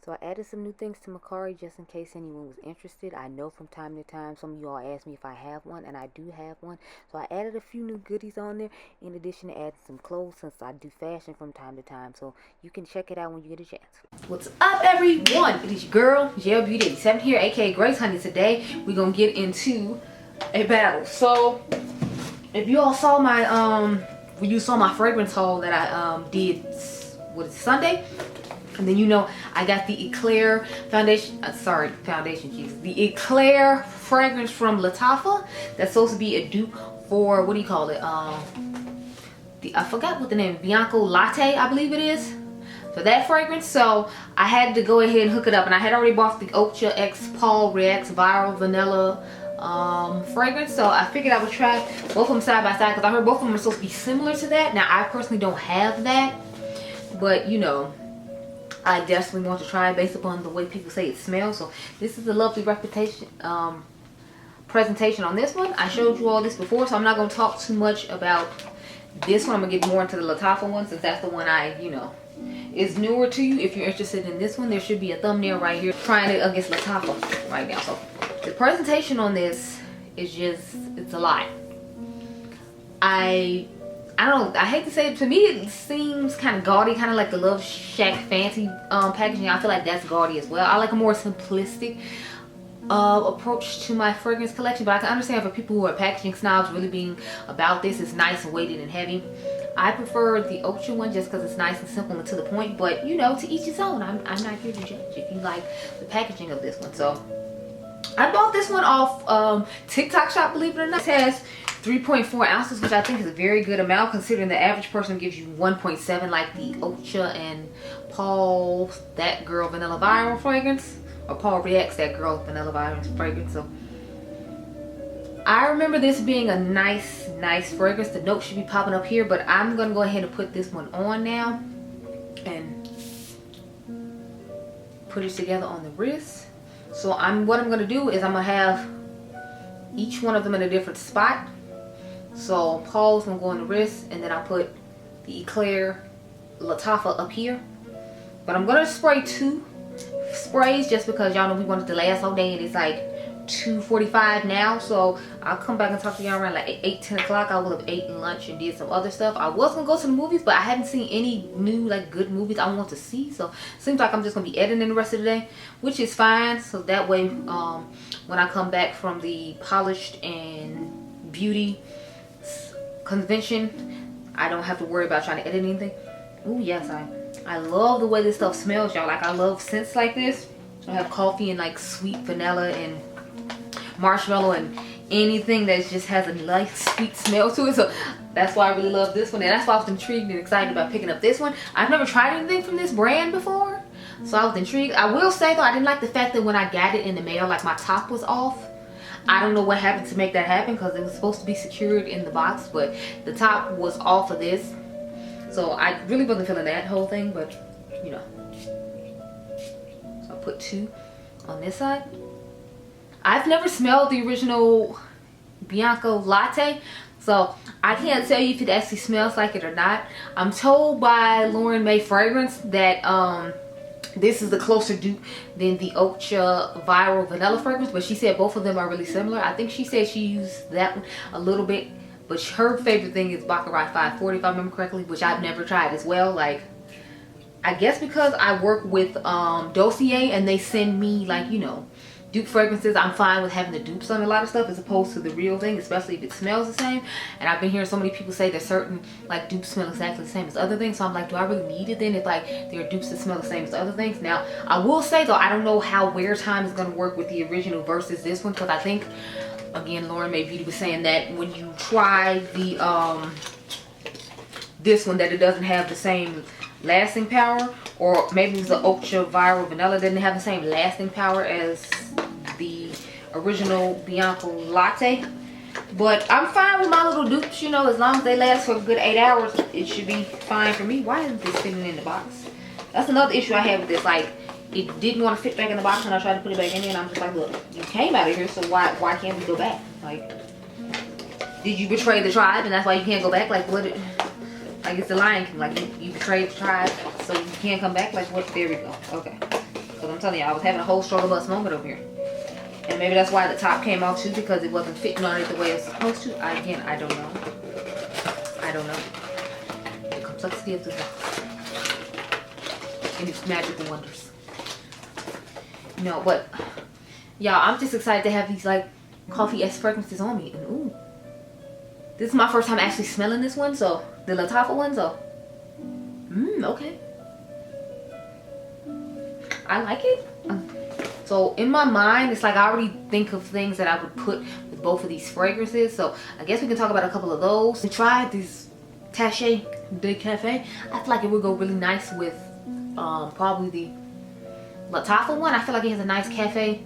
So I added some new things to Mercari just in case anyone was interested. I know from time to time some of you all ask me if I have one, and I do have one. So I added a few new goodies on there in addition to adding some clothes since I do fashion from time to time. So you can check it out when you get a chance. What's up, everyone? It is your girl, Gelbeauty-QM here, aka Grace Honey. Today we're gonna get into a battle. So if you all saw my when you saw my fragrance haul that I did, what is it, Sunday? And then you know I got the Eclaire foundation, the Eclaire fragrance from Lattafa. That's supposed to be a dupe for, what do you call it? I forgot what the name, Bianco Latte, I believe it is, for that fragrance. So I had to go ahead and hook it up, and I had already bought the Oakcha X Paul Reacts Viral Vanilla fragrance. So I figured I would try both of them side by side because I heard both of them are supposed to be similar to that. Now I personally don't have that, but you know, I definitely want to try it based upon the way people say it smells. So this is a lovely reputation presentation on this one. I showed you all this before, so I'm not going to talk too much about this one. I'm going to get more into the Lattafa one since that's the one is newer to you. If you're interested in this one, there should be a thumbnail right here trying it against Lattafa right now. So the presentation on this is just, it's a lot. I don't know, I hate to say it, to me it seems kind of gaudy, kind of like the Love Shack fancy packaging. I feel like that's gaudy as well. I like a more simplistic approach to my fragrance collection, but I can understand for people who are packaging snobs really being about this. It's nice and weighted and heavy. I prefer the Oakcha one just because it's nice and simple and to the point, but you know, to each his own. I'm not here to judge if you like the packaging of this one. So I bought this one off TikTok Shop, believe it or not. It has 3.4 ounces, which I think is a very good amount considering the average person gives you 1.7 like the Oakcha and Paul That Girl Vanilla Viral fragrance, or Paul Reacts That Girl Vanilla Viral fragrance. So I remember this being a nice fragrance. The note should be popping up here, but I'm gonna go ahead and put this one on now and put it together on the wrist. So what I'm gonna do is I'm gonna have each one of them in a different spot. So Paul's gonna go on the wrist, and then I'll put the Eclaire Lattafa up here. But I'm gonna spray 2 sprays just because y'all know we wanted to last all day, and it's like 2:45 now. So I'll come back and talk to y'all around like 8-10 o'clock. I will have ate lunch and did some other stuff. I was gonna go to the movies, but I hadn't seen any new like good movies I want to see. So it seems like I'm just gonna be editing the rest of the day, which is fine. So that way when I come back from the Polished and Beauty convention, I don't have to worry about trying to edit anything. Oh yes, I love the way this stuff smells, y'all. Like I love scents like this. I have coffee and like sweet vanilla and marshmallow and anything that just has a nice sweet smell to it. So that's why I really love this one, and that's why I was intrigued and excited about picking up this one. I've never tried anything from this brand before, so I was intrigued. I will say though, I didn't like the fact that when I got it in the mail, like my top was off. I don't know what happened to make that happen because it was supposed to be secured in the box, but the top was off of this. So I really wasn't feeling that whole thing, but you know. So I'll put 2 on this side. I've never smelled the original Bianco Latte, so I can't tell you if it actually smells like it or not. I'm told by Lauren May Fragrance that this is the closer dupe than the Oakcha Viral Vanilla fragrance, but she said both of them are really similar. I think she said she used that one a little bit, but her favorite thing is Baccarat 540 if I remember correctly, which I've never tried as well. Like, I guess because I work with Dossier and they send me like, you know, dupe fragrances, I'm fine with having the dupes on a lot of stuff as opposed to the real thing, especially if it smells the same. And I've been hearing so many people say that certain like dupes smell exactly the same as other things, so I'm like, do I really need it then if like there are dupes that smell the same as other things? Now I will say though, I don't know how wear time is going to work with the original versus this one, because I think again Lauren May Beauty was saying that when you try the this one that it doesn't have the same lasting power, or maybe it's the Oakcha Viral Vanilla didn't have the same lasting power as the original Bianco Latte. But I'm fine with my little dupes, you know, as long as they last for a good 8 hours, it should be fine for me. Why isn't this fitting in the box? That's another issue I have with this. Like, it didn't want to fit back in the box when I tried to put it back in there, and I'm just like, look, you came out of here, so why can't we go back? Like, did you betray the tribe and that's why you can't go back? Like, what? Like, it's the Lion King. Like, you betrayed the tribe, so you can't come back? Like, what? There we go. Okay. Because I'm telling you, I was having a whole struggle bus moment over here. And maybe that's why the top came off too, because it wasn't fitting on it the way it's supposed to. Again, I don't know. I don't know. The complexity of the box and its magical wonders. No, but y'all, I'm just excited to have these like coffee-esque fragrances on me. And ooh, this is my first time actually smelling this one, so the Lattafa one, so okay. I like it. So in my mind, it's like I already think of things that I would put with both of these fragrances. So I guess we can talk about a couple of those. We tried this Taché de Cafe. I feel like it would go really nice with probably the Lattafa one. I feel like it has a nice cafe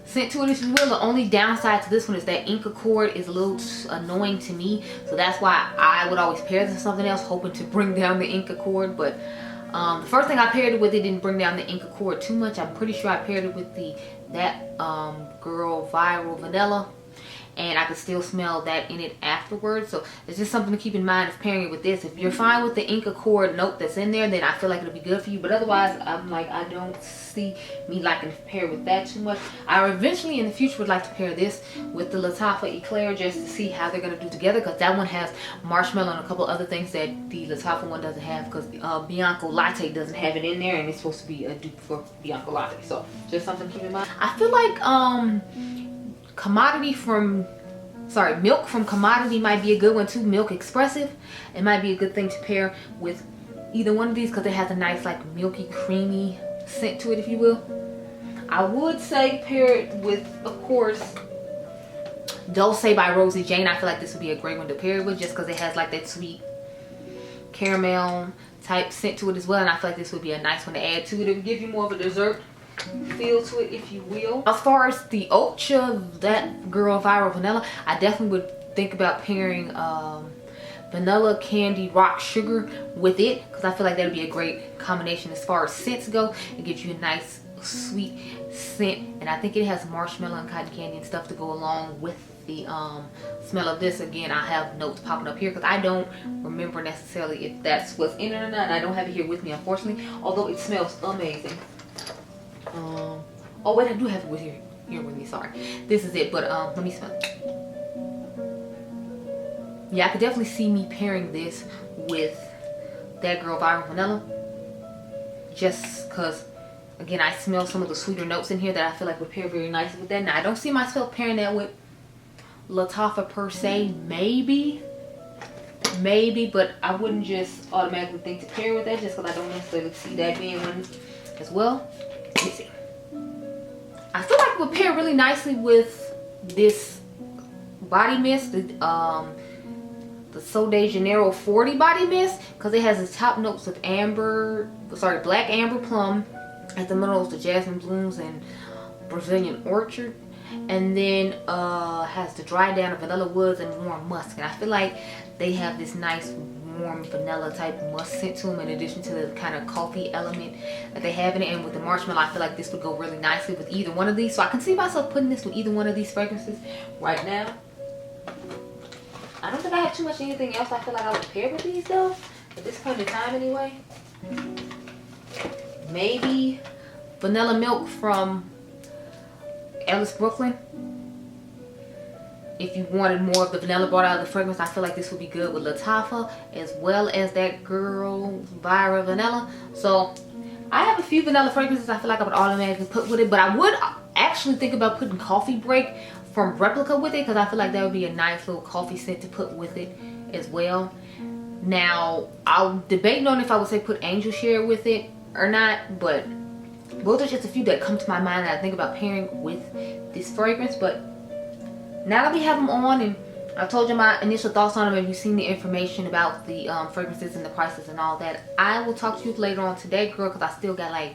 scent to it, if you will. The only downside to this one is that ink accord is a little annoying to me. So that's why I would always pair this with something else, hoping to bring down the ink accord. But the first thing I paired it with, it didn't bring down the ink accord too much. I'm pretty sure I paired it with that Girl Viral Vanilla, and I could still smell that in it afterwards. So it's just something to keep in mind if pairing it with this. If you're fine with the ink accord note that's in there, then I feel like it'll be good for you. But otherwise, I'm like, I don't see me liking to pair with that too much. I eventually in the future would like to pair this with the Lattafa Eclaire just to see how they're going to do together, because that one has marshmallow and a couple other things that the Lattafa one doesn't have, because Bianco Latte doesn't have it in there, and it's supposed to be a dupe for Bianco Latte. So just something to keep in mind. I feel like Milk from Commodity might be a good one too. Milk Expressive. It might be a good thing to pair with either one of these, because it has a nice like milky creamy scent to it, if you will. I would say pair it with, of course, Dulce by Rosie Jane. I feel like this would be a great one to pair it with, just because it has like that sweet caramel type scent to it as well, and I feel like this would be a nice one to add to it. It would give you more of a dessert feel to it, if you will. As far as the Oakcha, that Girl Viral Vanilla, I definitely would think about pairing Vanilla Candy Rock Sugar with it, because I feel like that would be a great combination. As far as scents go, it gives you a nice sweet scent, and I think it has marshmallow and cotton candy and stuff to go along with the smell of this. Again, I have notes popping up here because I don't remember necessarily if that's what's in it or not, and I don't have it here with me, unfortunately, although it smells amazing. Oh wait, I do have it with here with me, sorry. This is it, but let me smell it. Yeah, I could definitely see me pairing this with that Girl Viral Vanilla, just because again I smell some of the sweeter notes in here that I feel like would pair very nicely with that. Now I don't see myself pairing that with Lattafa per se. Maybe, but I wouldn't just automatically think to pair with that, just because I don't necessarily see that being one as well. Let me see. I feel like it would pair really nicely with this body mist, the Sol de Janeiro 40 body mist, because it has the top notes of black amber plum, at the middle is the jasmine blooms and Brazilian orchard, and then has the dry down of vanilla woods and warm musk. And I feel like they have this nice warm vanilla type musk scent to them, in addition to the kind of coffee element that they have in it. And with the marshmallow, I feel like this would go really nicely with either one of these. So I can see myself putting this with either one of these fragrances right now. I don't think I have too much anything else I feel like I would pair with these though, at this point in time anyway. Maybe Vanilla Milk from Ellis Brooklyn. If you wanted more of the vanilla brought out of the fragrance, I feel like this would be good with Lattafa, as well as that Girl Viral Vanilla. So I have a few vanilla fragrances I feel like I would automatically put with it, but I would actually think about putting Coffee Break from Replica with it, because I feel like that would be a nice little coffee scent to put with it as well. Now I'm debating on if I would say put Angel Share with it or not, but those are just a few that come to my mind that I think about pairing with this fragrance. But now that we have them on, and I told you my initial thoughts on them, and you've seen the information about the fragrances and the prices and all that, I will talk to you later on today, girl, because I still got like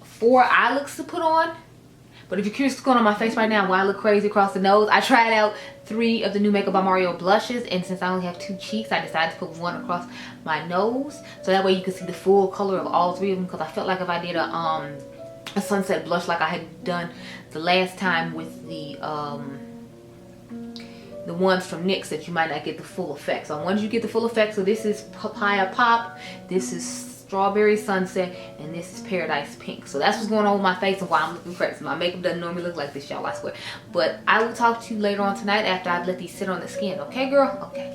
4 eye looks to put on. But if you're curious what's going on my face right now, why I look crazy across the nose, I tried out 3 of the new Makeup by Mario blushes, and since I only have 2 cheeks, I decided to put 1 across my nose, so that way you can see the full color of all 3 of them, because I felt like if I did a sunset blush like I had done the last time with the ones from NYX, that you might not get the full effect. So I wanted you to get the full effect. So this is Papaya Pop, this is Strawberry Sunset, and this is Paradise Pink. So that's what's going on with my face and why I'm looking crazy. My makeup doesn't normally look like this, y'all, I swear. But I will talk to you later on tonight after I've let these sit on the skin. Okay, girl? Okay.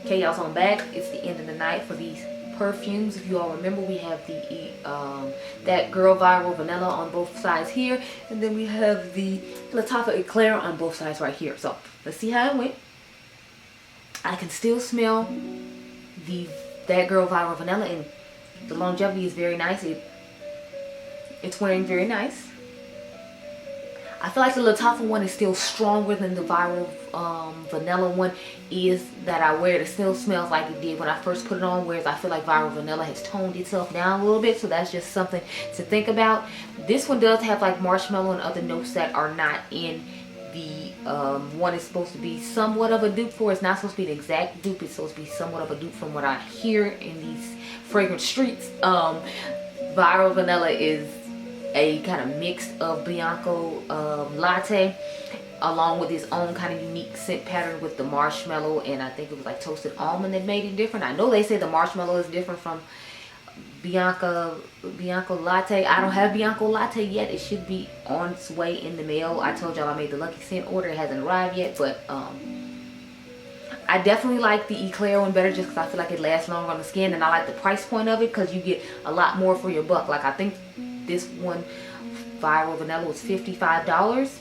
Okay, y'all, so I'm back. It's the end of the night for these perfumes. If you all remember, we have the that Girl Viral Vanilla on both sides here, and then we have the Lattafa Eclaire on both sides right here. So let's see how it went. I can still smell that Girl Viral Vanilla, and the longevity is very nice. It's wearing very nice. I feel like the Lattafa one is still stronger than the Viral Vanilla one is that I wear. It still smells like it did when I first put it on, whereas I feel like Viral Vanilla has toned itself down a little bit, so that's just something to think about. This one does have like marshmallow and other notes that are not in the one is supposed to be somewhat of a dupe for. It's not supposed to be an exact dupe. It's supposed to be somewhat of a dupe from what I hear in these fragrance streets. Viral Vanilla is a kind of mix of Bianco Latte along with its own kind of unique scent pattern with the marshmallow, and I think it was like toasted almond that made it different. I know they say the marshmallow is different from Bianco Latte. I don't have Bianco Latte yet. It should be on its way in the mail. I told y'all I made the Lucky Scent order. It hasn't arrived yet, but I definitely like the Eclaire one better just because I feel like it lasts longer on the skin, and I like the price point of it because you get a lot more for your buck. Like I think this one, Viral Vanilla, was $55,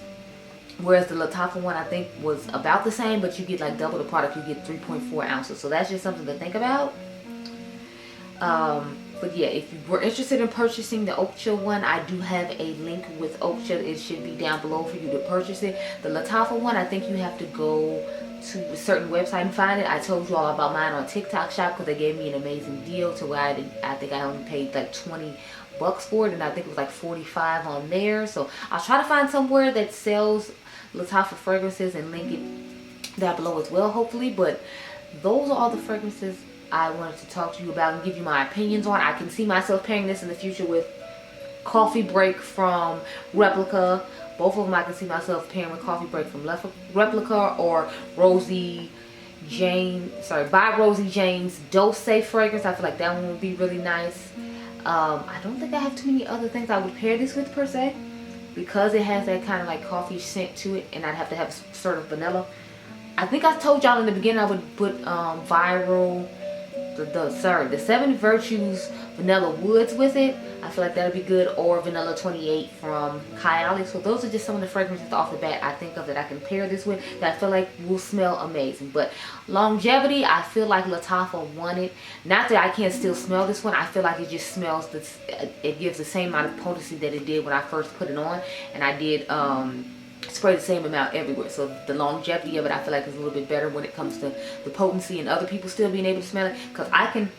whereas the Lattafa one I think was about the same, but you get like double the product. You get 3.4 ounces, so that's just something to think about. But yeah, if you were interested in purchasing the Oakcha one, I do have a link with Oakcha. It should be down below for you to purchase it. The Lattafa one, I think you have to go to a certain website and find it. I told you all about mine on TikTok Shop because they gave me an amazing deal to where I think I only paid like 20 bucks for it, and I think it was like 45 on there. So I'll try to find somewhere that sells Lattafa fragrances and link it down below as well, hopefully. But those are all the fragrances I wanted to talk to you about and give you my opinions on. I can see myself pairing this in the future with Coffee Break from Replica. Both of them I can see myself pairing with Coffee Break from Replica or by Rosie Jane's Dose fragrance. I feel like that one would be really nice. I don't think I have too many other things I would pair this with per se, because it has that kind of like coffee scent to it, and I'd have to have sort of vanilla. I think I told y'all in the beginning I would put the 7 Virtues Vanilla Woods with it. I feel like that would be good, or Vanilla 28 from Kylie. So those are just some of the fragrances off the bat I think of that I can pair this with that I feel like will smell amazing. But longevity, I feel like Lattafa won it. Not that I can't still smell this one. I feel like it just smells, it gives the same amount of potency that it did when I first put it on. And I did spray the same amount everywhere. So the longevity of it I feel like is a little bit better when it comes to the potency and other people still being able to smell it. Because I can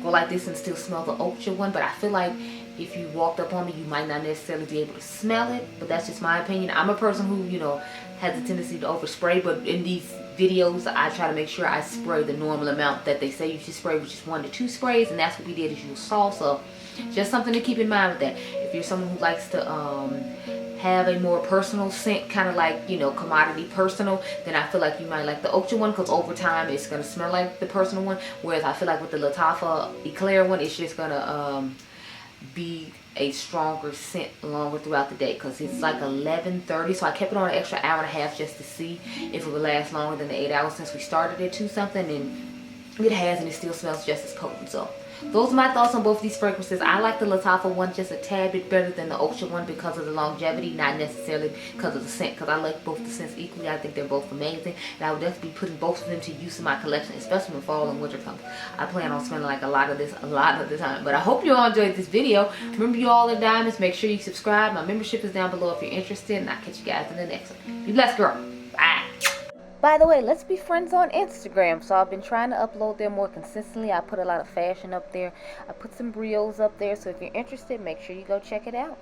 go like this and still smell the Oakcha one, but I feel like if you walked up on me you might not necessarily be able to smell it. But that's just my opinion. I'm a person who, you know, has a tendency to overspray, but in these videos I try to make sure I spray the normal amount that they say you should spray, which is 1 to 2 sprays, and that's what we did as you saw. So just something to keep in mind with that. If you're someone who likes to have a more personal scent, kind of like, you know, commodity personal, then I feel like you might like the Oakcha one, because over time it's going to smell like the personal one. Whereas I feel like with the Lattafa Eclaire one, it's just going to be a stronger scent longer throughout the day, because it's like 11:30, so I kept it on an extra hour and a half just to see if it would last longer than the 8 hours since we started at 2 something, and it has, and it still smells just as potent. So those are my thoughts on both these fragrances. I like the Lattafa one just a tad bit better than the Oakcha one because of the longevity, not necessarily because of the scent, because I like both the scents equally. I think they're both amazing, and I would definitely be putting both of them to use in my collection, especially when fall and winter comes. I plan on smelling like a lot of this a lot of the time. But I hope you all enjoyed this video. Remember, you all are diamonds. Make sure you subscribe. My membership is down below if you're interested, and I'll catch you guys in the next one. Be blessed, girl. Bye. By the way, let's be friends on Instagram. So I've been trying to upload there more consistently. I put a lot of fashion up there. I put some brios up there. So if you're interested, make sure you go check it out.